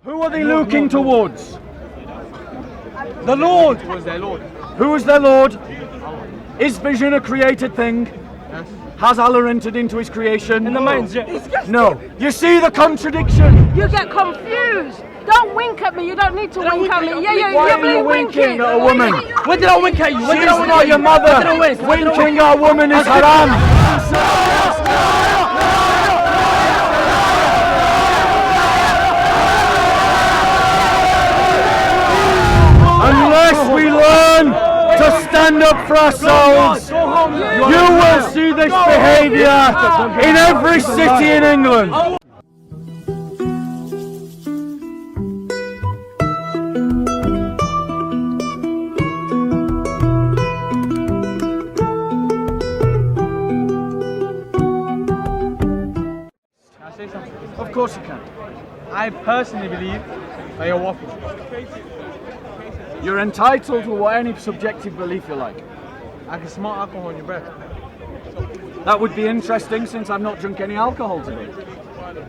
Who are they looking towards? The Lord. Who is their Lord? Who is their Lord? Is vision a created thing? Yes. Has Allah entered into his creation? In the minds, yeah. No. You see the contradiction? You get confused. Don't wink at me. You don't need to wink at me. Why are you winking at a woman? When did I wink at you? When did I She's wink not at your you? mother. When did I wink? Winking at a woman is haram. Unless we learn to stand up for ourselves, you will see this behaviour in every city in England. Can I say something? Of course you can. I personally believe that you're waffle. You're entitled to any subjective belief you like. I can smell alcohol in your breath. That would be interesting since I've not drunk any alcohol today.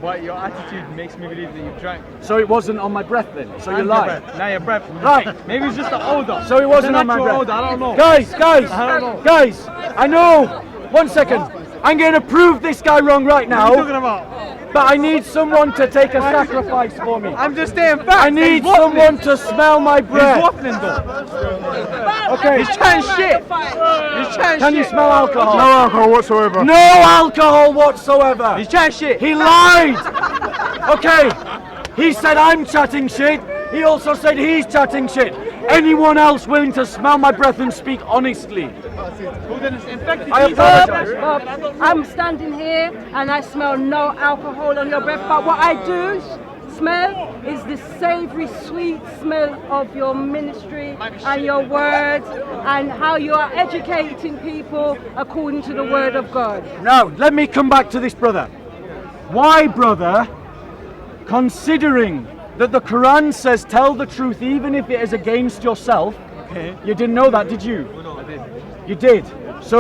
But your attitude makes me believe that you drank. So it wasn't on my breath then. So you And your lied. breath. Now your breath. Right. Maybe it's just the odor. So it wasn't on my natural breath. odor. I don't know. Guys, I don't know. guys, I know. 1 second. I'm going to prove this guy wrong right What are you talking now. about? But I need someone to take a sacrifice for me. I'm just saying facts. I need someone to smell my He's breath. waffling though. Okay. He's chatting shit. He's chatting Can you shit. smell alcohol? No alcohol whatsoever. No alcohol whatsoever. He's chatting shit. He lied! Okay, he said I'm chatting shit. He also said he's chatting shit. Anyone else willing to smell my breath and speak honestly? I apologize. Bob, I'm standing here and I smell no alcohol on your breath, but what I do smell is the savoury, sweet smell of your ministry and your words and how you are educating people according to the word of God. Now, let me come back to this, brother. Why, brother, considering that the Quran says tell the truth even if it is against yourself, Okay. you didn't know that, did you? I did. You did. So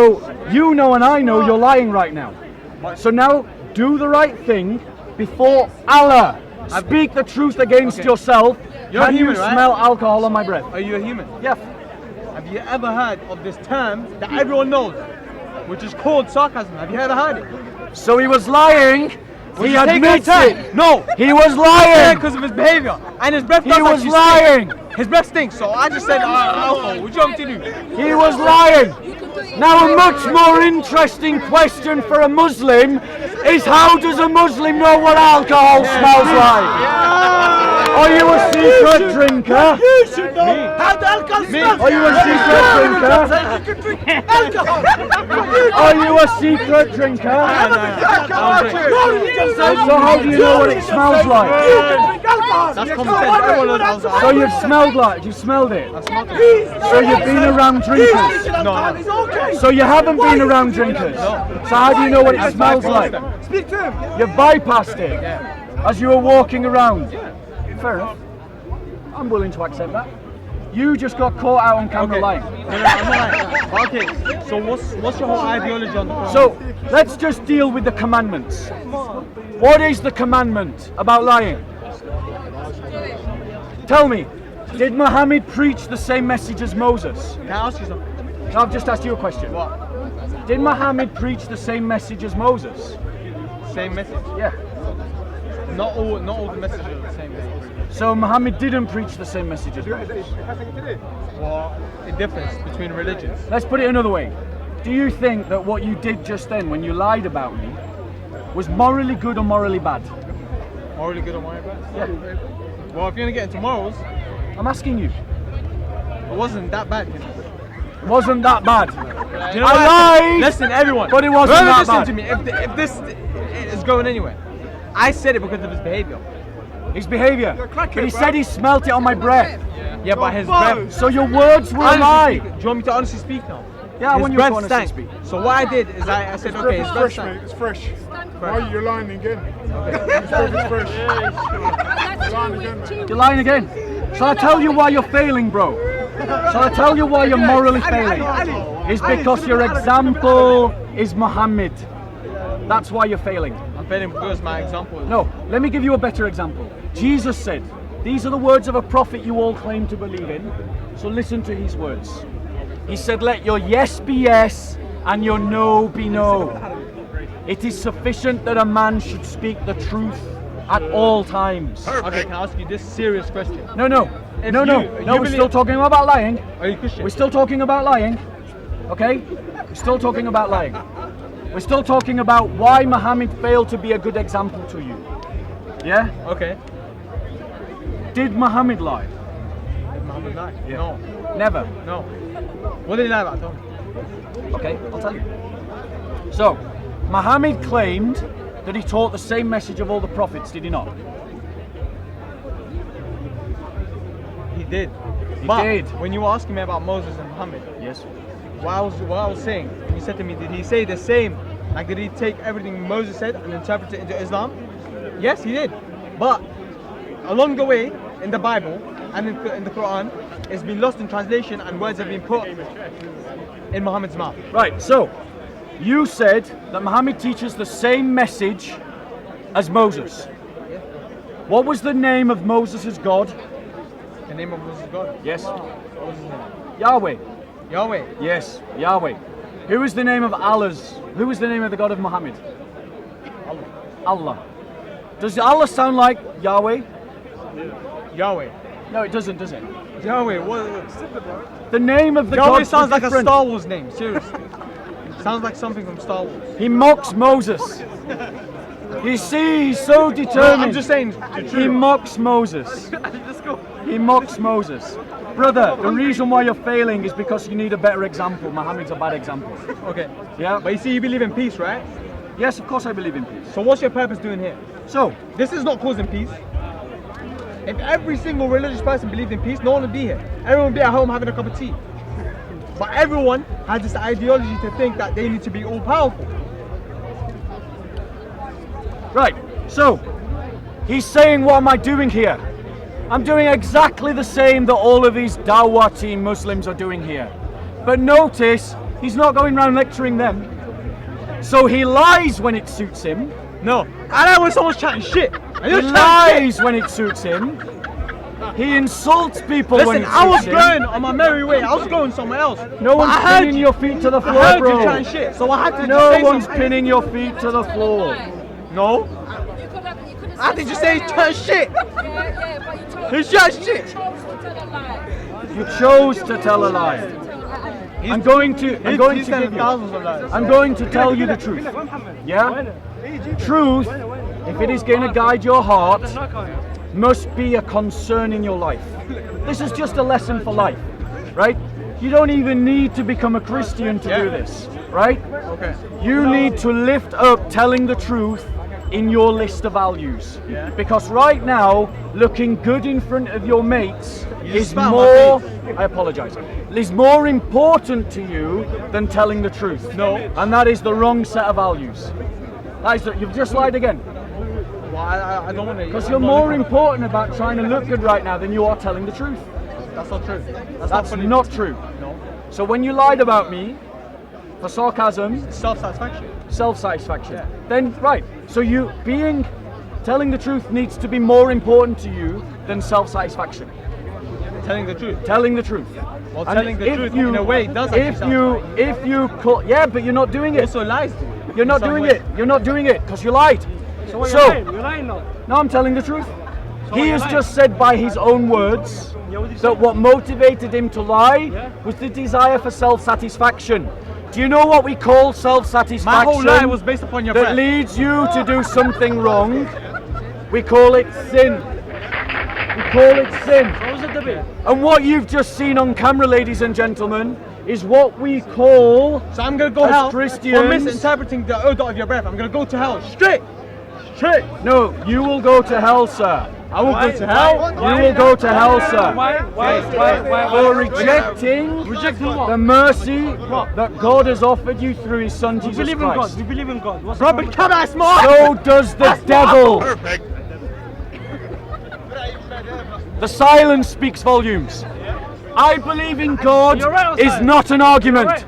you know and I know you're lying right now. So now do the right thing before Allah. Speak the truth against Okay. yourself. You're Can human, you right? smell alcohol on my breath? Are you a human? Yeah. Have you ever heard of this term that everyone knows, which is called sarcasm? Have you ever heard it? So he was lying. Would He you take admits that it. term? No. He was lying. Because of his behavior. And his breath He does was actually lying. stink. His breath stinks, so I just said alcohol. What do you want me to do? He was lying. Now a much more interesting question for a Muslim is how does a Muslim know what alcohol smells like? Are you a secret drinker? You should know how the alcohol smells. Are you a secret drinker? You can drink alcohol. Are you a secret drinker? So how do you know what it smells like? That's common sense. Everyone knows So you've smelled it. I smelled it. So you've been around drinkers. No. So you haven't been around drinkers. So how do you know what it smells like? Speak to him. You bypassed it as you were walking around. Fair enough. I'm willing to accept that. You just got caught out on camera lying. No, I'm not lying. Okay, so what's your whole ideology on the Quran? So let's just deal with the commandments. What is the commandment about lying? Tell me, did Muhammad preach the same message as Moses? Can I ask you something? I've just asked you a question. What? Did Muhammad preach the same message as Moses? Same message. Yeah. Not all the messages are the same message. So Muhammad didn't preach the same message as Moses. Well, the difference between religions. Let's put it another way. Do you think that what you did just then when you lied about me was morally good or morally bad? Morally good or morally bad? Yeah. Well, if you're gonna get into morals, I'm asking you. it wasn't that bad. You know? It wasn't that bad. Do you know I why? lied! Listen, everyone. But it wasn't Whoever that listen bad. to me. If this is going anywhere, I said it because of his behavior. His behaviour. But he said he smelt it on my breath. Yeah, but his breath. So your words were a Honestly lie. speak- do you want me to honestly speak now? Yeah, I His want you to breath honestly stank. speak. So what I did is I said, okay, his breath Fresh, mate. stank. It's fresh. Why are you lying again? It's fresh. Lying again, mate. You're lying again. Shall I tell you why you're failing, bro? Shall I tell you why you're morally failing? It's because your example is Muhammad. That's why you're failing. I'm failing because my example is. No, let me give you a better example. Jesus said, These are the words of a prophet you all claim to believe in. So listen to his words. He said, let your yes be yes and your no be no. It is sufficient that a man should speak the truth at all times. Okay, can I ask you this serious question? No, we're still talking about lying. Are you Christian? We're still talking about lying. Okay? We're still talking about lying. We're still talking about why Muhammad failed to be a good example to you. Yeah? Okay. Did Muhammad lie? Did Muhammad lie? Yeah. No. Never. No. What did he lie about? Tell me. Okay, I'll tell you. So, Muhammad claimed that he taught the same message of all the prophets, did he not? He did. He But did. when you were asking me about Moses and Muhammad, Yes. what I was saying, you said to me, did he say the same? Like, did he take everything Moses said and interpret it into Islam? Yes, he did. But along the way, in the Bible and in the Quran, it's been lost in translation and words have been put in Muhammad's mouth. Right, so you said that Muhammad teaches the same message as Moses. What was the name of Moses' God? The name of Moses' God? Yes. What was his name? Yahweh. Yahweh. Yes, Yahweh. Who is the name of Allah's? Who is the name of the God of Muhammad? Allah. Allah. Does Allah sound like Yahweh? Yahweh. No, it doesn't, does it? Yahweh. What? The name of the Yahweh God sounds like a different. Star Wars name. Seriously. Sounds like something from Star Wars. He mocks Moses. You see, he's so determined. No, I'm just saying. He mocks Moses. He mocks Moses. Brother, the reason why you're failing is because you need a better example. Muhammad's a bad example. Okay. Yeah? But you see, you believe in peace, right? Yes, of course I believe in peace. So what's your purpose doing here? So, This is not causing peace. If every single religious person believed in peace, no one would be here. Everyone would be at home having a cup of tea. But everyone has this ideology to think that they need to be all powerful. right, so, he's saying, what am I doing here? I'm doing exactly the same that all of these Dawah team Muslims are doing here. But notice, he's not going around lecturing them. So he lies when it suits him. No. I know when someone's chatting shit. And He you're chatting lies when it suits him. He insults people when Listen, it I was suits him. going on my merry way. I was going somewhere else. No But one's I heard pinning you. your feet to the I floor, heard bro. you chatting shit, so I had to No just say one's something. pinning your feet to the floor. No. I had to just say chat shit. He's chatting shit. You chose to tell a lie. I'm going to He's give telling you. thousands of lies. I'm going to tell you the truth. Yeah? Truth, if it is going to guide your heart, must be a concern in your life. This is just a lesson for life, right? You don't even need to become a Christian to do this, right? Okay. You need to lift up telling the truth in your list of values. Yeah. Because right now, looking good in front of your mates is spat on more, my I apologize, is more important to you than telling the truth. No. And that is the wrong set of values. That is you've just lied again. Well, I don't want to. Because you're more important about trying to look good right now than you are telling the truth. That's not true. That's funny. not true. No. So when you lied about me, for sarcasm, Self-satisfaction. self-satisfaction, Yeah. then right. So telling the truth needs to be more important to you than self-satisfaction. Telling the truth. Telling the truth. Well, And telling the if truth you- in a way does actually if you call, yeah, but you're not doing it. also lies. To you. You're not in some doing way. it. You're not doing it because you lied. So So- you're lying. You're lying now. No, I'm telling the truth. So He you're has lying. just said by his own words Yeah, what did he say? that what motivated him to lie Yeah. was the desire for self-satisfaction. Do you know what we call self-satisfaction? My whole lie was based upon your that breath. leads you to do something wrong. We call it sin. We call it sin. What was the debate? And what you've just seen on camera, ladies and gentlemen, is what we call So I'm gonna go as hell Christians- for misinterpreting the odor of your breath. I'm gonna go to hell straight. Straight. No, you will go to hell, sir. I will go to hell. You will go to hell, sir. Why? For rejecting what? the mercy that God has offered you through His Son We Jesus believe in God. Christ. We believe in God. What's Bro, but come on, smart. So does the devil. Perfect. The silence speaks volumes. I believe in God You're right, is Osman. not an argument.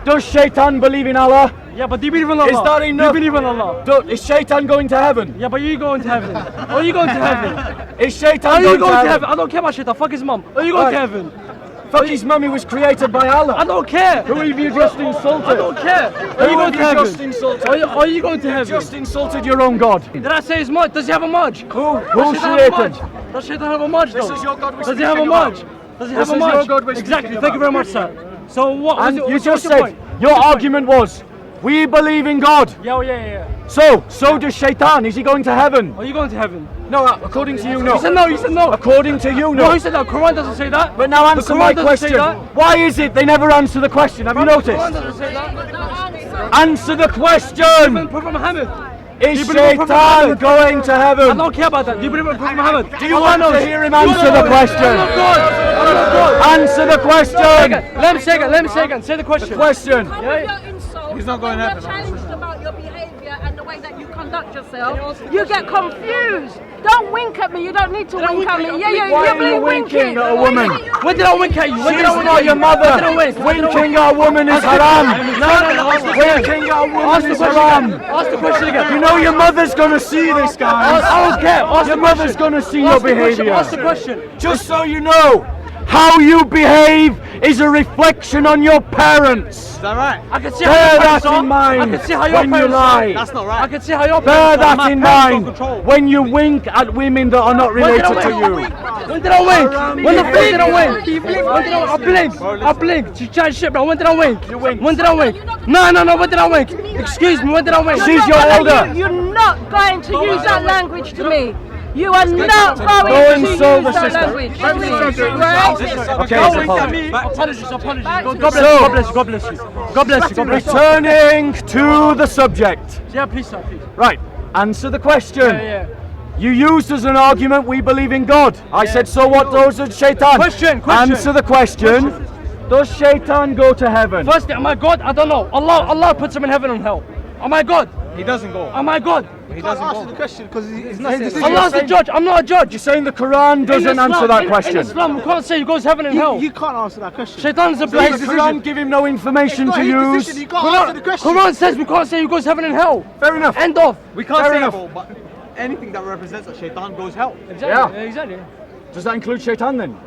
You're Does Shaitan believe in Allah? Yeah, but do you believe in Allah? Is that enough? Do you believe in Allah? Is Shaitan going to heaven? Yeah, but you going to heaven. Are you going to heaven? Is Shaitan Are you going to heaven? I don't care about Shaitan. Fuck his mum. Are you going to heaven? Fuck his mummy was created by Allah. I don't care. Who have you just insulted? I don't care. Are you going to heaven? Just insulted? Are you going to heaven? Just insulted your own God. Did I say his mud? Does he have a mudge? Who's Shaitan? Does Shaitan have a mudge though? This is your God we're Does he have a speaking mudge? about. Does he have This a is mudge? your God we're Exactly. speaking Thank you very about. much, sir. So what? And you what's just your said point? your argument was we believe in God. Yeah. So does Shaitan. Is he going to heaven? Are you going to heaven? No, according to you, no. You said no. You said no. According to you, No, no. you said no. Quran doesn't say that. But now answer The Quran my doesn't say question. that. Why is it they never answer the question? Have you The Quran noticed? doesn't say that. Answer the Even question. Prophet Muhammad. Is you believe in Prophet Shaitan Muhammad? going to I heaven? don't care about that. Do you believe in Prophet Muhammad? Do you want to hear him answer the question? I'm not God. I'm not God. Answer the question. Let me say again. Say the question. Question. Some of your insults, He's not going when to you're heaven. challenged about your behaviour and the way that you conduct yourself, you get confused. Don't wink at me. You don't need to wink at me. Yeah, Why you're are you winking at a woman? When did I wink at you? When did I She's wink not at your you? mother. When did I wink? Winking at a woman is haram. No. Winking at a woman is haram. Ask the question again. You know your mother's gonna see this, guys. I don't care. Ask Your the mother's question. gonna see your Ask the question. behaviour. Ask the question. Just so you know, how you behave is a reflection on your parents. Is that right? I can see Bear how your that parents are. in mind I can see how your when you parents lie. are. That's not right. I can see how your Bear parents are. that in parents don't mind control. when you wink at women that are not When did related I to you. wink? When did I wink? When the fuck did I wink? When did I blink? You chat shit, bro. When did I wink? You winked. When did I wink? No. When did I wink? Excuse me. When did I wink? She's your elder. You're not going to use that language to me. You are not Go going and to use solve the that system. language. Let me say this. Right? Okay, Don't it's wink at apology. me. Apologies. So- God bless you. Returning to the subject. Yeah, please, sir, please. Right, answer the question. Yeah. You used as an argument, we believe in God. I said, so what does Shaitan? Question. Answer the question. Does Shaitan go to heaven? Firstly, am I God? I don't know. Allah puts him in heaven and hell. Am I God? He doesn't go. Am I God? He doesn't Answer go. the question because he's not saying You're Allah's the saying- judge. I'm not a judge. You're saying the Quran doesn't In Islam- answer that in question. Islam, we can't say he goes heaven and hell. You can't answer that question. Shaitan's a Does the place. Quran give him no information It's to not his use? decision. You can't answer the question. Quran says we can't say he goes heaven and hell. Fair enough. End of. We can't Fair say enough. that, but anything that represents a shaitan goes hell. Exactly. Does that include Shaitan then?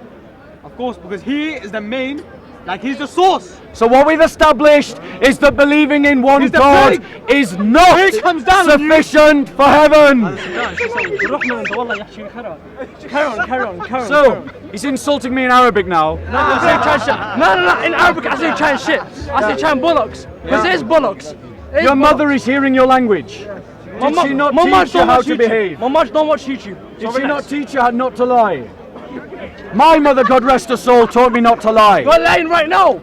Of course, because he is the main, like he's the source. So what we've established is that believing in one He's the God plague. is not Plague comes down on you. sufficient for heaven. Carry on. So, he's insulting me in Arabic now. No. In Arabic, I say chan shit. I say chan bollocks. Because it is bollocks. It is Your bollocks. mother is hearing your language. My Did she not mum teach you don't how watch to YouTube. behave? My mum don't watch YouTube. Did she not teach you how not to lie? My mother, God rest her soul, taught me not to lie. You're lying right now.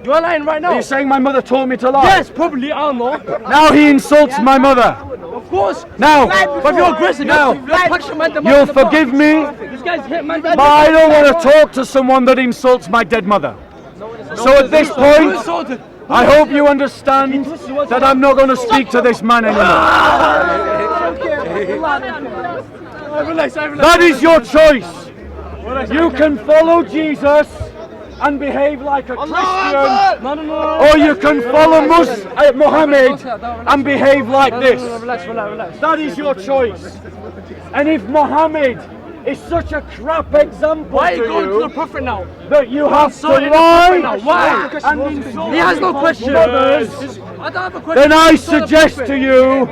Are you saying my mother taught me to lie? Yes, probably. I don't know. Now he insults my mother. Of course. Now, But if you're aggressive, Now, you're punching man. you'll forgive me, This guy's hit man. but I don't want to talk to someone that insults my dead mother. So at this Who point, insulted? I hope you understand that I'm not going to speak to this man anymore. Relax. That is your choice. You can follow Jesus and behave like a Christian, No. or you can follow Muhammad and behave like this. Relax. That is your choice. And if Muhammad is such a crap example Why are to you going to the you Prophet now? that you have to Sorry, the Prophet now. lie Why? and insult He has no question. mothers, I don't have a question. then I He's not the suggest Prophet. to you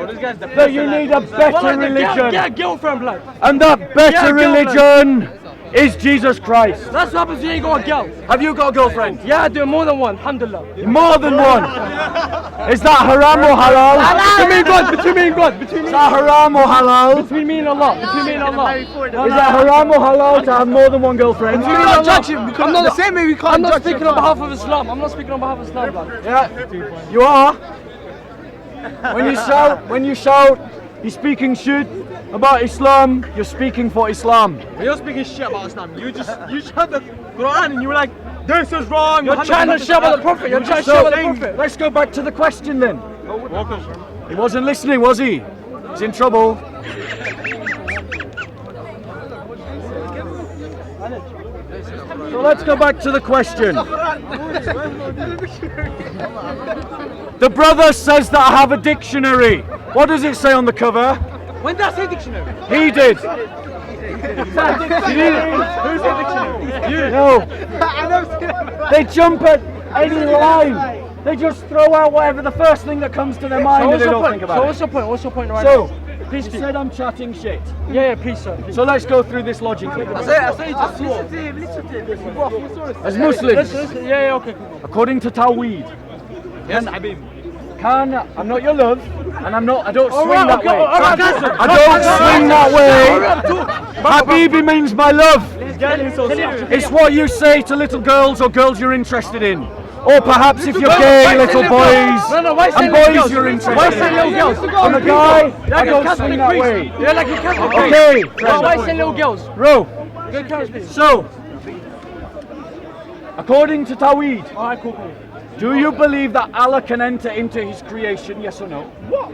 that you need a better Well, then get a religion. girlfriend, blood. And that better Yeah, girlfriend. religion is Jesus Christ. That's what happens when you ain't got a girl. Have you got a girlfriend? Yeah, I do more than one. Alhamdulillah. More than one. Is that haram or halal? Between me and God. Between me and God. Between Is me. that haram or halal? Between me and Allah. Between me and Allah. Is that haram or halal to have more than one girlfriend? Between me and Allah. Because the same way we can't I'm not judge speaking him. on behalf of Islam. I'm not speaking on behalf of Islam, blood. Yeah, you are. When you shout, you're speaking shit about Islam, you're speaking for Islam. When you're speaking shit about Islam, you just had the Quran and you were like, this is wrong. You're trying to shit about the Prophet. You're trying to shit So, about the Prophet. let's go back to the question then. He wasn't listening, was he? He's in trouble. So let's go back to the question. The brother says that I have a dictionary. What does it say on the cover? When did I say dictionary? He did. Who's the dictionary? You. No. They jump at any line. They just throw out whatever the first thing that comes to their mind and they don't think about So it. what's your point? What's your point right So, now? Please he speak. said I'm chatting shit. Yeah, please, sir. Please. So let's go through this logically. I say you just swore. As Muslims, Yeah, okay. Cool. according to Tawheed, Yes, Habib. I'm not your love, and I don't swing Alright, that okay, way. alright, I don't swing that way. Habibi means my love. It's what you say to little girls or girls you're interested in. Or perhaps if you're gay, little boys, and boys you're interested in. Why say little girls? I'm a guy, I don't swing that way. You're like a Catholic priest. Okay, Why say little girls? bro. Good Catholic priest. So, according to Tawheed, Alright, cool. do you believe that Allah can enter into His creation, yes or no? What?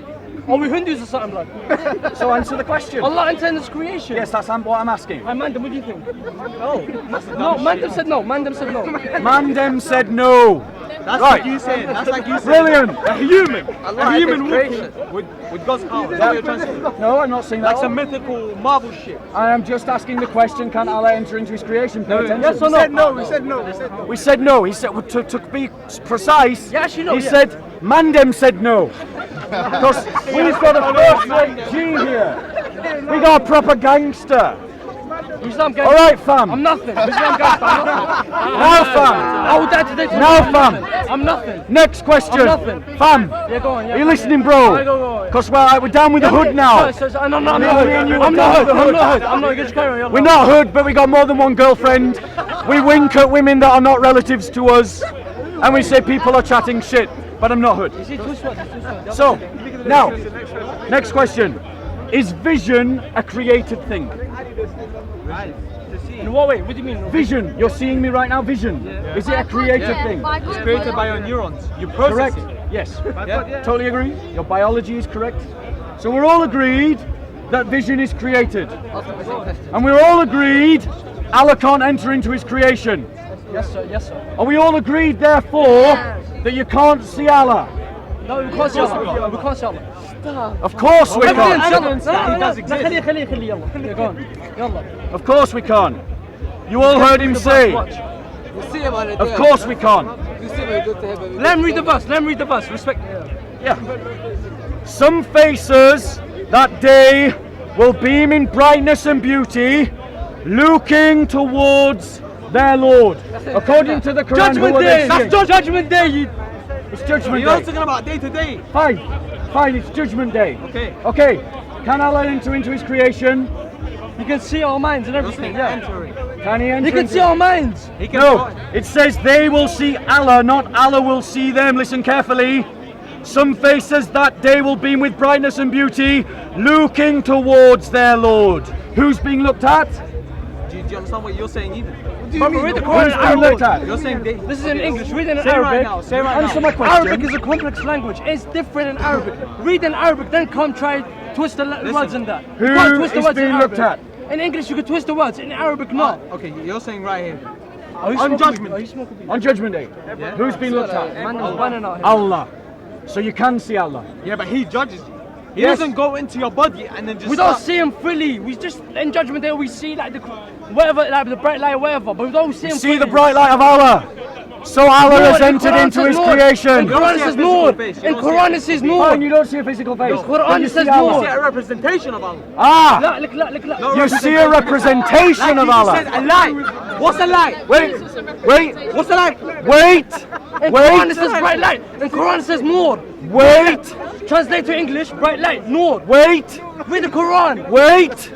Are we Hindus or something, blood? So answer the question. Allah intended His creation. Yes, that's what I'm asking. Hey, Mandem, what do you think? No, Mandem said no. Mandem said no. Mandem said no. That's Right. like you said. That's like you said. Brilliant. A human. A human with God's power. Is that what you're trying to say? No, I'm not saying that. Like some mythical Marvel shit. I am just asking the question, can Allah enter into His creation? Pay attention. Yes or no? We said no. We said no. We said no. He said, to be precise, Yeah, actually, no, he yeah. said, Mandem said no. Because we've got a first-rate G here. We got a proper gangster. Islam gang. All right, fam. I'm nothing. Islam gang. I'm nothing. Now, fam. I would die today. Now, fam. I'm nothing. Next question. I'm nothing. Fam. Yeah, go on. Yeah, Are you listening, Yeah, bro? go. Because we're down with the hood now. I'm not hood. I'm not just carry on. We're not hood, but we got more than one girlfriend. We wink at women that are not relatives to us, and we say people are chatting shit. But I'm not hood. So, now, next question. Is vision a created thing? In what way? What do you mean? Vision. You're seeing me right now, vision. Is it a created thing? It's created by your neurons. You process Correct? it. Yes. Yeah. Totally agree. Your biology is correct. So we're all agreed that vision is created. And we're all agreed Allah can't enter into His creation. Yes, sir. Yes, sir. Are we all agreed, therefore, that you can't see Allah? No, we can't see Allah. We can't see Allah. Of course we can't. Evidence that He does exist. خليه يلا. Go on. يلا. Of course we can't. You all heard him say, of course we can't. Let him read the verse. Let him read the verse. Respect. Yeah. Some faces that day will beam in brightness and beauty, looking towards their Lord. According to the Quran, Judgment who are they Day. That's seeing? Judgment Day. You. It's Judgment You're not Day. talking about day to day. Fine, it's Judgment Day. Okay. Can Allah enter into His creation? He can see our minds and everything. Yeah. Entering. Can He enter He can into see our minds. He can No, it says they will see Allah, not Allah will see them. Listen carefully. Some faces that day will beam with brightness and beauty, looking towards their Lord. Who's being looked at? Do you understand what you're saying even? Brother, read the Quran Who's in being looked Arabic. at? You're saying day. This is in English. Read it in Say it right Arabic. now. Say it right Answer now. my question. Arabic is a complex language. It's different in Arabic. Read in Arabic, then come try twist the words in that. You Who can't twist the is words in being looked Arabic. In English, you can twist the words. In Arabic, not. Okay, you're saying right here. Are you On smoking judgment. weed? Are you smoking weed? On Judgment Day. Yeah. Who's being looked at? Man, there's one in our head. Allah. So you can see Allah. Yeah, but He judges you. He Yes. doesn't go into your body and then just. We don't start- see him fully. We just in Judgment Day we see like the whatever, like the bright light, whatever. But we don't see him. See the fully. bright light of Allah. So Allah has No, in entered Quran into says His Lord. In creation. Quran it says Lord. face. You In don't see Quran it. it says Fine, Lord. you don't see a physical face. Quran but you says see Allah. Lord. See a representation of Allah. Ah, Look. you see a representation of You Allah. said a light. What's a light? Wait. What's a light? Wait. In Quran it Wait. says bright light. In Quran it says Nur. Wait. Translate to English, bright light, Nur. Wait. Read the Quran. Wait.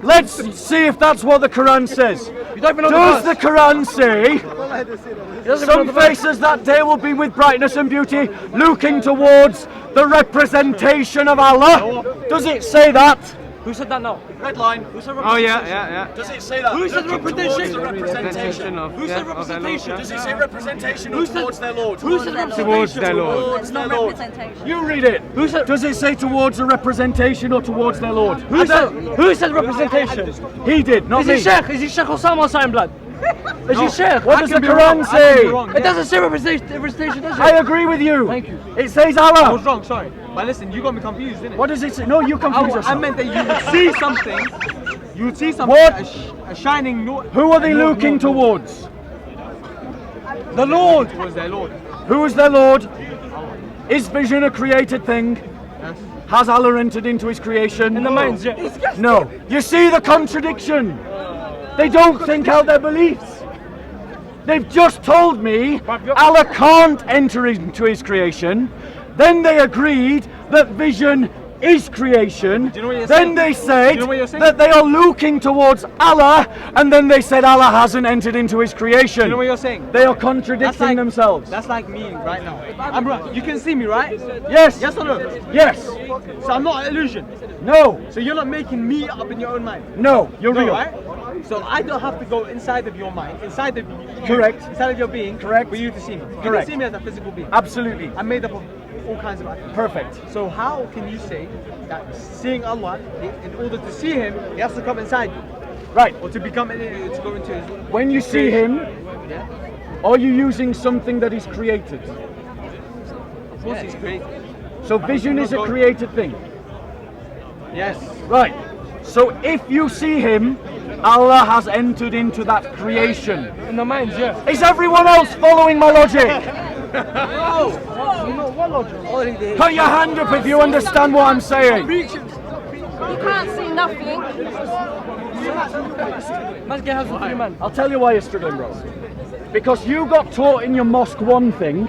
Let's see if that's what the Quran says. You don't even know Does the the Quran say verse. You don't even know some the verse. faces that day will be with brightness and beauty, looking towards the representation of Allah? Does it say that? Who said that now? Red line. Who said Oh representation? yeah. Does it say that? Who said Looking representation? towards the representation. Who said representation? Does it say representation or Who said- towards their Lord? Who said representation? Towards their Lord. Towards their Not Lord. representation. You read it. Who said- Does it say towards a representation or towards their Lord? Who said representation? He did, not Is me. he Sheikh? Is he Sheikh Osama or something, blood? Is he Sheikh? What does the could be wrong. Quran I could say? be wrong. It doesn't say representation, does it? I agree with you. Thank you. It says I was Allah. wrong, sorry. But listen, you got me confused, didn't it? What does it say? No, you confuse I yourself. meant that you would see something. You would see something. What? A shining note. Who are they looking towards? The Lord. Towards their Lord. Who is their Lord? Is vision a created thing? Yes. Has Allah entered into his creation? In the minds, yeah. No. You see the contradiction. They don't think out their beliefs. They've just told me Allah can't enter into his creation. Then they agreed that vision is creation. Do you know what you're Then saying? they said Do you know what you're saying? that they are looking towards Allah, and then they said Allah hasn't entered into his creation. You know what you're saying? They are contradicting themselves. That's like me right now. I'm right. You can see me, right? Yes. Yes or no? Yes. So I'm not an illusion. No. So you're not making me up in your own mind. No. You're No, real. right? So I don't have to go inside of your mind, inside of you, Correct. inside of your being, Correct. for you to see me. You Correct. can see me as a physical being. Absolutely. I'm made up of all kinds of atoms. Perfect. So how can you say that seeing Allah, in order to see Him, He has to come inside you, Right. or to become, to go into His? When you see him, Yeah. are you using something that is created? Of course He's created. So vision is a created thing. Yes. Right. So if you see him, Allah has entered into that creation. In the minds, yeah. Is everyone else following my logic? What logic? Put your hand up if you understand what I'm saying. You can't see nothing. Let's get house with you, man. I'll tell you why you're struggling, bro. Because you got taught in your mosque one thing,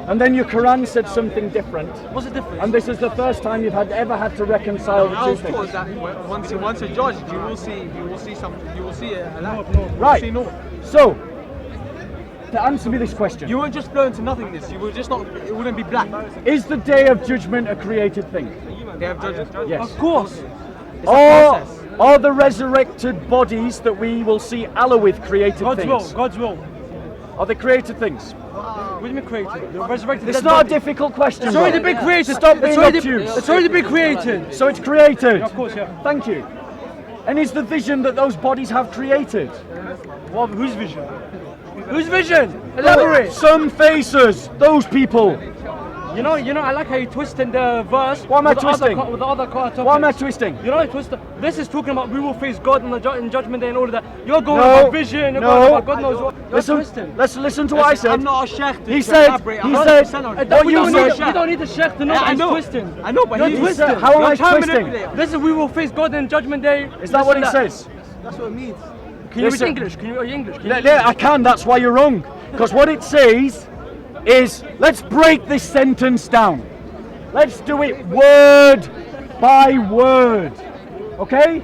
and then your Quran said something different. What's the difference? And this is the first time you've ever had to reconcile the I two was taught things. that once you're judged, you will see something. You will see a light. Right. You will see no. So, to answer me this question, You won't just flow into nothingness. You will just not. It wouldn't be black. is the day of judgment a created thing? They have judgment. Yes. Of course. Or are the resurrected bodies that we will see Allah with created God's things? will. God's will. Are they created things? What do you mean created? They're resurrected. It's dead not a body. difficult question. It's already bro. been created. Stop It's being already- obtuse. It's already been created. So it's created. Of course, yeah. Thank you. And is the vision that those bodies have created? What? Whose vision? Whose vision? Elaborate. Some faces, those people. You know. I like how you twisted the verse. What am I with the other twisting? with the other topics. What am I twisting? You know, I twist. This is talking about we will face God in judgment day and all of that. You're going No, about vision. You're no. going about God knows what. You're Listen, twisting. let's listen to what I said. I'm not a sheikh to He said, elaborate. he I'm said, 100% on what it. we, you don't said. need, we don't need the sheikh to know Yeah, that I he's know. twisting. I know, but You're he twisting. said- how am You're I trying to twisting? manipulate. This is we will face God in judgment day. Is that what it Listen to says? That's what it means. Can you read Listen. English? Are you English? Can you Yeah, I can, that's why you're wrong. Because what it says is, let's break this sentence down. Let's do it word by word. Okay?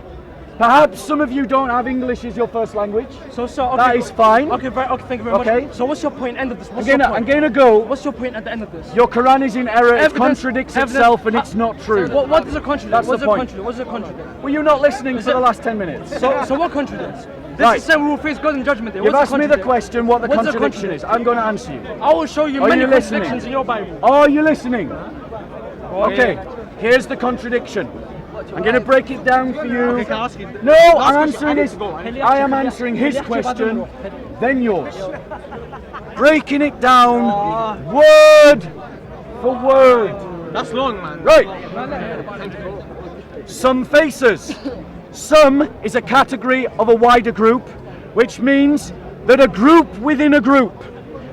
Perhaps some of you don't have English as your first language. So, okay, That is fine. Okay, okay, thank you very Okay. much. So what's your point end of this? What's I'm your point? gonna go. What's your point at the end of this? Your Quran is in error, it Evidence- contradicts evidence- itself, and it's not true. What is a contradict? That's What's the a point. contradict? What's a contradict? Were you not listening for the last 10 minutes? So what contradicts? This Right. is saying we will face God in judgment day. You've What's asked me the contradict? question what the What's the contradiction is. I'm going to answer you. I will show you Are many you listening? contradictions in your Bible. Are you listening? Okay, yeah. here's the contradiction. I'm going to break it down for you. Okay, can I ask you? No, Last I'm question. answering I need his. to go. I am answering his question, then yours. Breaking it down, word for word. That's long, man. Right. Some faces. Some is a category of a wider group, which means that a group within a group,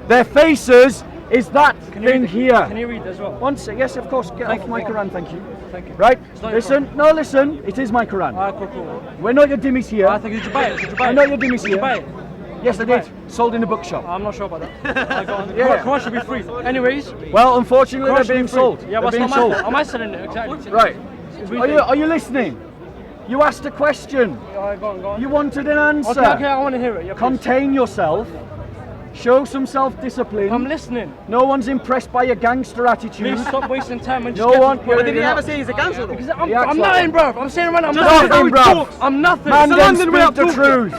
their faces is that thing here. Can you read as well? One sec, yes, of course. Get off my Quran, thank you. Thank you. Right, not your listen, no, listen, it is my Quran. Alright, cool. We're not your dimmies here. I think did you buy it? Did you buy I'm it? not your dimmies Did you buy here. it? Yes, I buy did. Sold in a bookshop. I'm not sure about that. I got Yeah. Quran should be free. Anyways, Well, unfortunately, Quran they're should be being free. sold. Yeah, They're but it's being not my sold. fault. Am I selling it? Exactly. Right. It's Are you listening? You asked a question. Alright, go on. You wanted an answer. Okay, I want to hear it. Yeah, please. Contain yourself. Show some self-discipline. I'm listening. No one's impressed by your gangster attitude. Please stop wasting time and just No get one. to the point. But did he ever say he's a gangster? though? Because I'm He acts like nothing, bro. I'm saying right now, I'm Nothing, nothing. bruv. I'm nothing. Man, then London way speak of the talking. truth.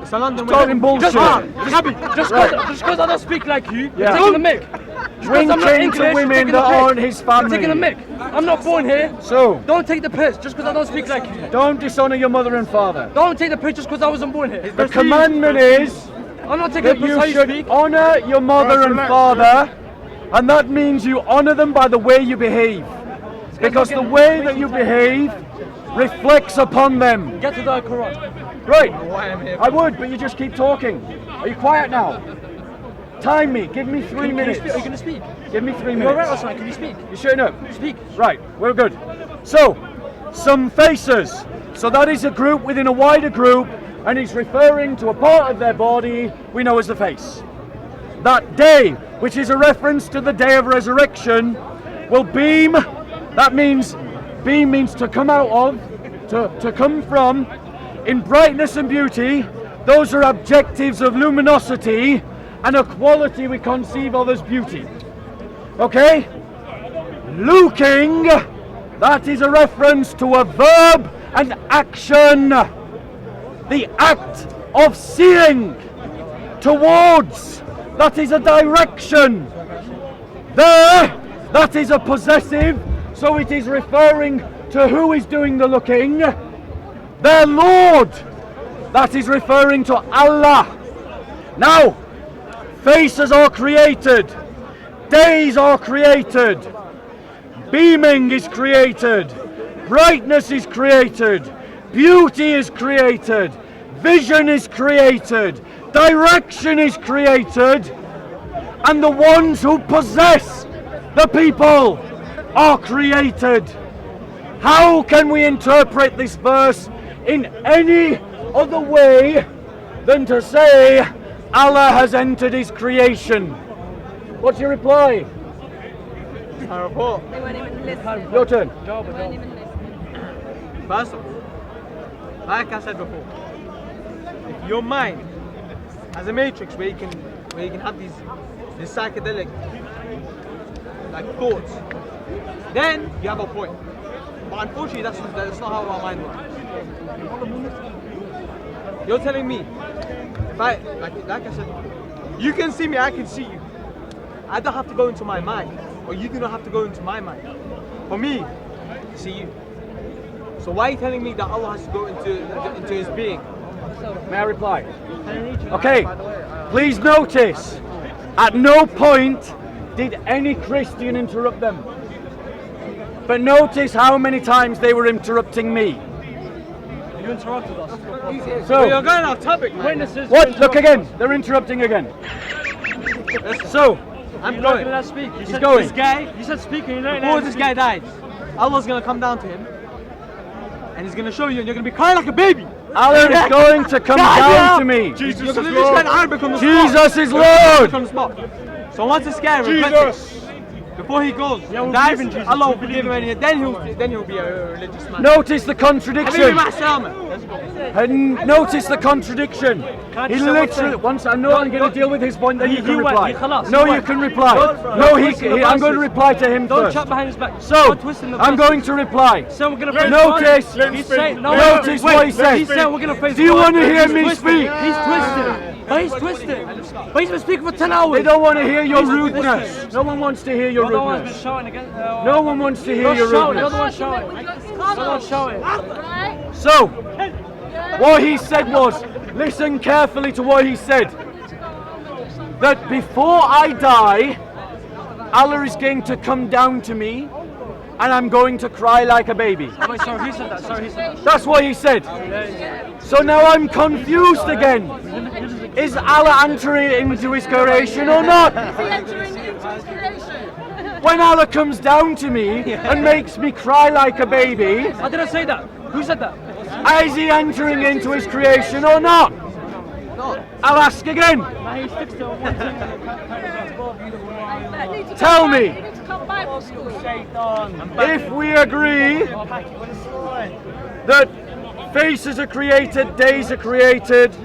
It's a London way. Talking bullshit. Just because I don't speak like you, Yeah. you're taking the mic. Just 'cause I'm not Drinking English, to you're women taking the that piss. aren't his You're taking the family. mic. I'm not born here. So, Don't take the piss just because I don't speak like you. don't dishonor your mother and father. Don't take the piss just because I wasn't born here. The commandment is I'm not taking that the piss you how you should speak. honor your mother and relax, father, and that means you honor them by the way you behave. Because the way that you behave reflects upon them. Get to the Quran. Right, Why I'm here? I would, but you just keep talking. Are you quiet now? Time me, give me 3 Are you minutes. going to speak? Give me 3 You're right or minutes. something? Can you speak? You sure enough? Speak. Right, we're good. So, some faces. So that is a group within a wider group, and he's referring to a part of their body we know as the face. That day, which is a reference to the day of resurrection, will beam. That means, beam means to come out of, to come from, in brightness and beauty. Those are adjectives of luminosity and a quality we conceive of as beauty. Okay? Looking, that is a reference to a verb and action. The act of seeing towards, that is a direction. There, that is a possessive, so it is referring to who is doing the looking. Their Lord, that is referring to Allah. Now, faces are created, days are created, beaming is created, brightness is created, beauty is created, vision is created, direction is created, and the ones who possess the people are created. How can we interpret this verse in any other way than to say Allah has entered his creation? What's your reply? I report. They weren't even listening. Your turn. They weren't even listening. First of all, like I said before, if your mind has a matrix where you can have these psychedelic like thoughts, then you have a point. But unfortunately, that's not how our mind works. You're telling me, if I like I said, you can see me, I can see you. I don't have to go into my mind, or you do not have to go into my mind. For me to see you. So why are you telling me that Allah has to go into his being? May I reply? Okay, please notice, at no point did any Christian interrupt them. But notice how many times they were interrupting me. You interrupted us. Well, you're So, going off topic, man. Witnesses. what? Look again, they're interrupting again. So, I'm You're not going. gonna let speak. You said going. this guy. You said speak and you're not Before letting this him guy dies, Allah's gonna come down to him, and he's gonna show you, and you're gonna be crying like a baby. Allah is going to come down to me. Jesus You're is gonna literally Lord. stand Arabic on the spot. Jesus is Arabic on Lord. the spot. So once it's scary, Jesus. before he goes, Yeah, we dies, believe in Jesus. Allah will We believe forgive him, in and then he'll be a religious man. Notice the Habibi contradiction. ma'as-salama. Let's go. And notice the contradiction. Can't He you say one literally, thing? once I know I'm going to deal with his point, then you can He went, reply. he khalas, No, he you went. can reply. Don't- No, don't he, twist the I'm going to verses. reply to him Don't first. chat behind his back. So, Don't twist in the I'm verses. going to reply. So we're gonna praise Notice- God. Let him He's speak. saying, no, Notice wait, what he said. He's saying we're gonna praise Do you God. want to hear He's me twisting. speak? He's twisting. But he's twisting. But he's been speaking for 10 hours. They don't want to hear your He's rudeness. No one wants to hear your You're the one who's been rudeness. shouting again. No one wants to hear You're your shouting. You're the rudeness. one shouting. You're the one shouting. Right? So, what he said was, listen carefully to what he said. That before I die, Allah is going to come down to me and I'm going to cry like a baby. Oh, wait, sorry, he said that. Sorry, he said that. That's what he said. So now I'm confused again. Is Allah entering into his creation or not? Is he entering into his creation? When Allah comes down to me and makes me cry like a baby, I didn't say that. Who said that? is he entering into his creation or not? I'll ask again. He sticks to one thing. Tell me. You need to come Bible school. If we agree that faces are created, days are created,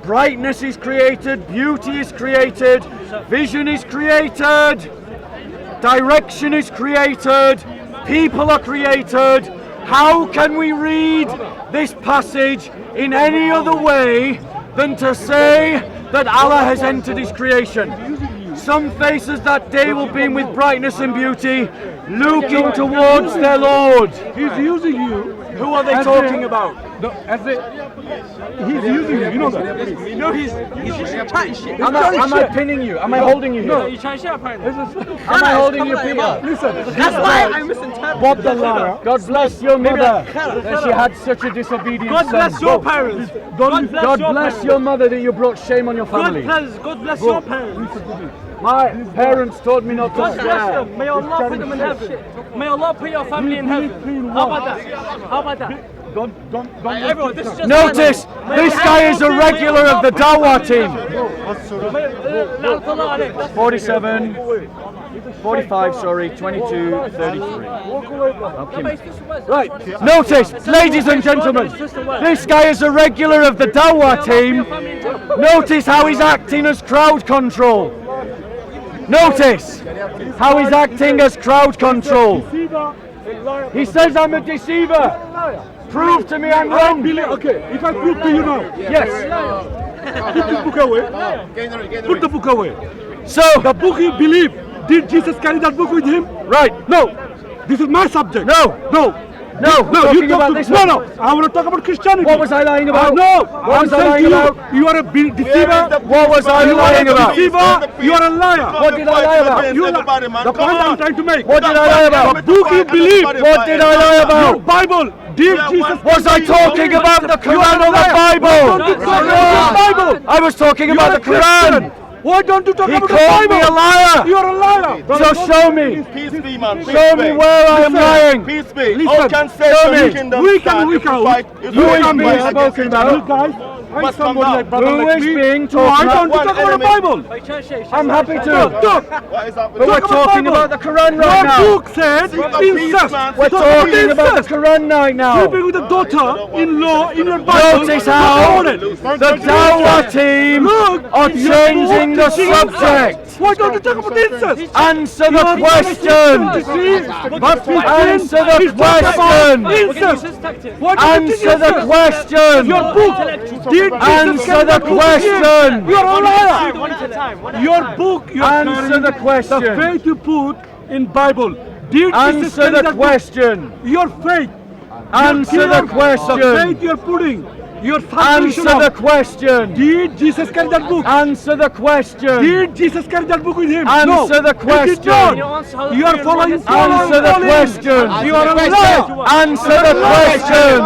brightness is created, beauty is created, vision is created, direction is created, people are created. How can we read this passage in any other way than to say that Allah has entered His creation? Some faces that day will beam with brightness and beauty, looking towards their Lord. He's using you. Who are they talking about? He's using you. You know that. No, he's just chatting shit. Am I pinning you? Am I holding you here? No, you trying to share apparently. Am I holding you, Peter? Listen. That's why I misinterpreted. Bob the liar. God bless your mother that she had such a disobedient son. God bless your parents. God bless your mother that you brought shame on your family. God bless your parents. My parents taught me not to God bless swear. them. May Allah put them in heaven. May Allah put your family in heaven. How about that? How about that? Don't. Everyone, this is just Notice, this guy is a regular of the Dawah team. 47, 45, sorry, 22, 33. Right, notice, ladies and gentlemen, this guy is a regular of the Dawah team. Notice how he's acting as crowd control. Notice how he's acting as crowd control. He says I'm a deceiver. Prove to me I'm wrong. Okay, if I prove to you now. Yes. Put the book away. Put the book away. So, The book you believe. Did Jesus carry that book with him? right, No. This is my subject. no, No. no, we're talking talk about to, this no, one. no. I want to talk about Christianity. What was I lying about? No. What was I saying lying to about? you are a deceiver. What was I lying You are a about? deceiver. You are a liar. What did I lie about? The point I'm trying to make. What did I lie about? The book you believe. What did I lie Your about? Bible. Did Jesus? Was I talking about the Quran or the Bible? I was talking about the Quran. Why don't you talk He about the called me a Bible? liar. You are a liar. So show me. Peace be, man. Show me where I am lying. Peace be. Listen, All can say show so me. you can We can. if you fight. If Who you is fight being against spoken each about? other. You guys, find Must come somebody down. like brother Who like is me. being Why talked don't you about? talk about the Bible? I'm happy to. Talk. What is that? But we're about talking Bible. about the Quran right Your now. book said incest. We're Talk talking about the incest. Quran right now. Sleeping with a daughter-in-law in your Bible. Notice how the Dawah team Look, are your changing the book is incest. subject. Why don't you talk about incest? Answer the question. Answer the question. Incest. Why don't you Answer the incest? question. Your book. Did Answer the question. You are a liar. Your book. Your Answer the question. The faith you put in Bible. Did Jesus Answer carry the that question. book? Your faith. Answer the The question. faith you're putting. Your salvation. Answer the question. Did Jesus carry that book? Answer the question. Did Jesus carry that book with him? Answer the He did question. not. You are following. Answer the question. You are a liar. Answer the question.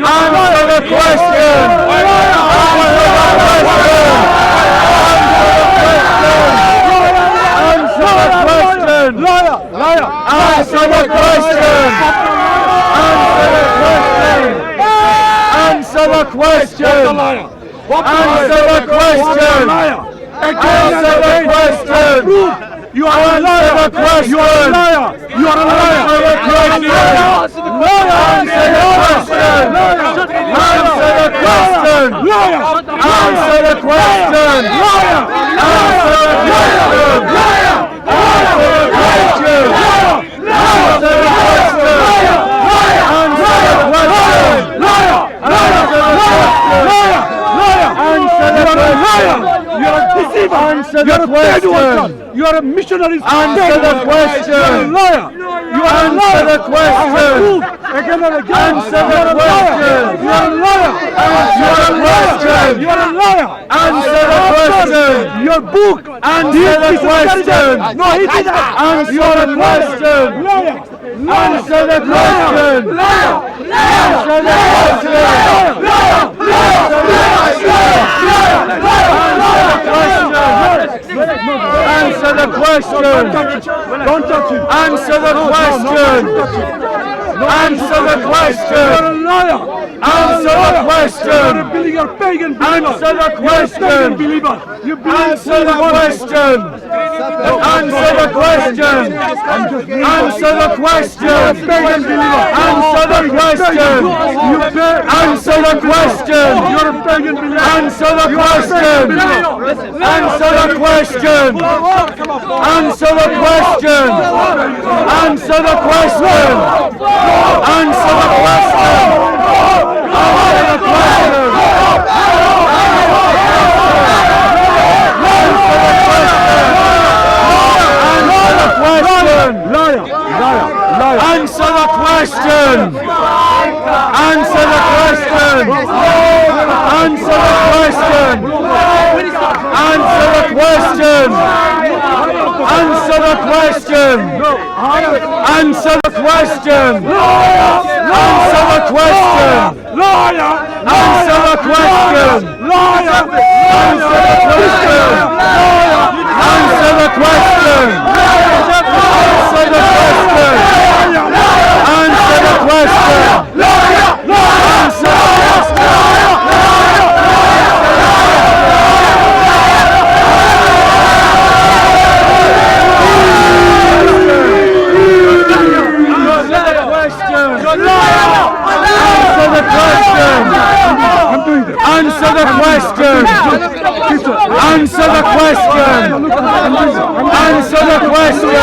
Answer the question. Answer the question. Liar. Liar. Answer the question. Answer the question. Answer the question. Answer the question. Answer the question. You are a liar. Answer the question. You are a liar. You are a liar. Answer the question. Answer the question. Answer the question. Liar. Answer the question. Liar. Answer the question. Answer the question. Answer the question. Answer the question. Answer the question. You are a deceiver. Answer You are the a bad question. worker. You are a missionary. Answer the question. You are a liar. You are a Answer liar. the question. Again and again. Answer the question. You are a liar. Answer the question. You are a liar. Answer the question. Your book. Answer the question. No, he did that. Answer the question. Liar. Answer the question. Answer the Answer the question. Don't touch it. Answer the question. Answer the You are question. a liar. Answer the question. You're a pagan believer. Answer the You're a question. pagan believer. You believe Answer the question. Answer the question. Answer the question. Answer the question. Answer the question. Answer the question. Answer the question. Answer the question. Answer the question. Answer the question. Answer the question. Answer the question! Answer the question! Answer the question! Answer the question! Answer the question! Answer the question! Answer the question! Answer the question! Answer the question! Answer the question! Answer the question! Answer the question! Answer the question! Answer the question! Answer the question! Answer the question!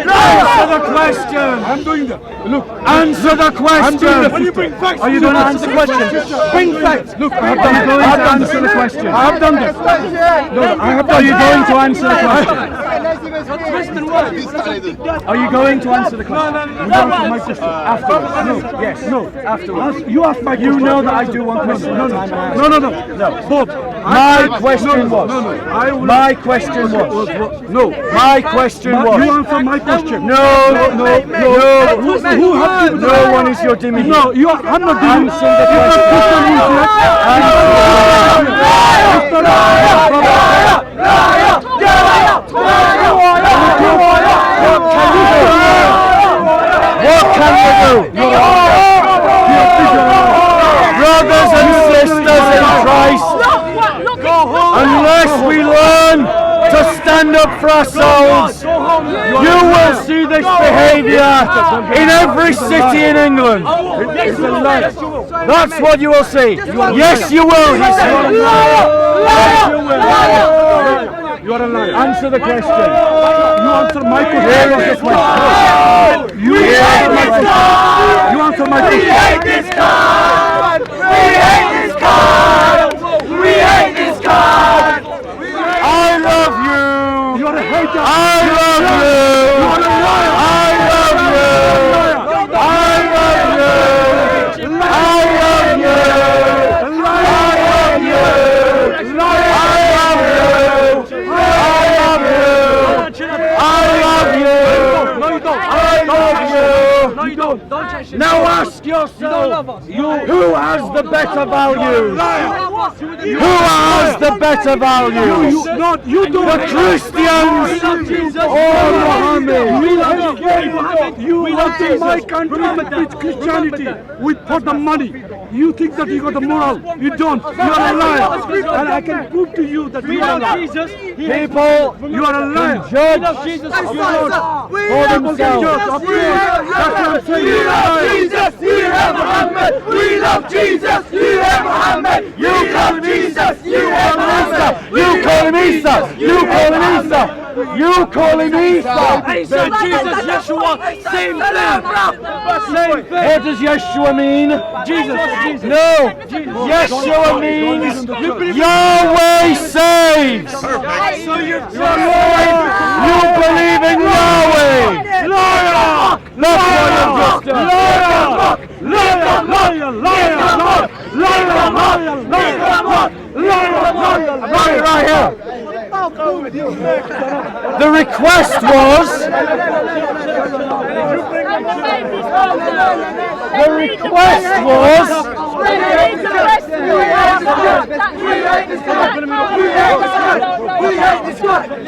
Answer the question! I'm doing that. Look, answer the question! When you bring facts, Are you going to answer the question? Bring facts! Look, I have to answer the question. I have done this. Are you going to answer the question? Are you going to answer the question? You answer my question. Afterwards. No. Yes. No. Afterwards. You ask my question. You know that I do one question at a time. No. Bob. My question was. My question was. No. My question was. You answer my question. No. Who have you? No one is your dimmy. No, you are. I'm not doing. Answer the What can you do? Brothers and sisters in Christ, unless we learn to stand up for ourselves, you will see this behaviour in every city in England. That's what you will see. Yes, you will, he said. Yes, you will. You are a liar. Answer the question. You answer my question. Here is the question. You answer my question. You answer my question. We hate this card! We hate this card! We hate this card! I love you. You are a hater. I love you. You are a liar. I love you. I love you. I love you. I love you. I love you. I love you. No, you don't. I love you. No, you don't. Now ask yourself, who has the better values? Who has the better values? You don't. The Christians or Muhammad? You love my country with Christianity, for the money. You think that you got the moral. You don't. You are a liar. And I can prove to you that you are a liar. People, You are a liar. judge For themselves. That's what I'm saying. We love Jesus, you have Muhammad! We love Jesus, you have Muhammad! You love Jesus, you have Muhammad! You call him Isa. You call him Isa. You call him Isa. Isa, Jesus, Yeshua, same thing. Same thing. What does Yeshua mean? Jesus. No. Yeshua means Yahweh saves. So you You believe in Yahweh. liar! That's what you've just done. Right here. The request was. The request was.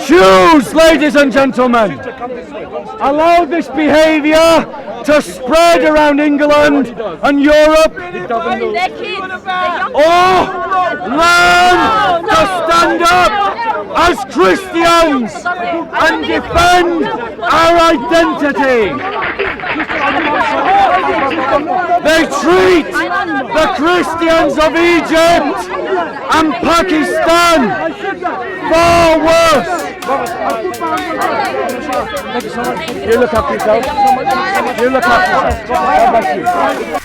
Choose, ladies and gentlemen. Allow this behaviour to spread around England and Europe. Or learn to stand up as Christians and defend our identity. They treat the Christians of Egypt and Pakistan far worse. You look after yourself. You look after yourself. God bless you.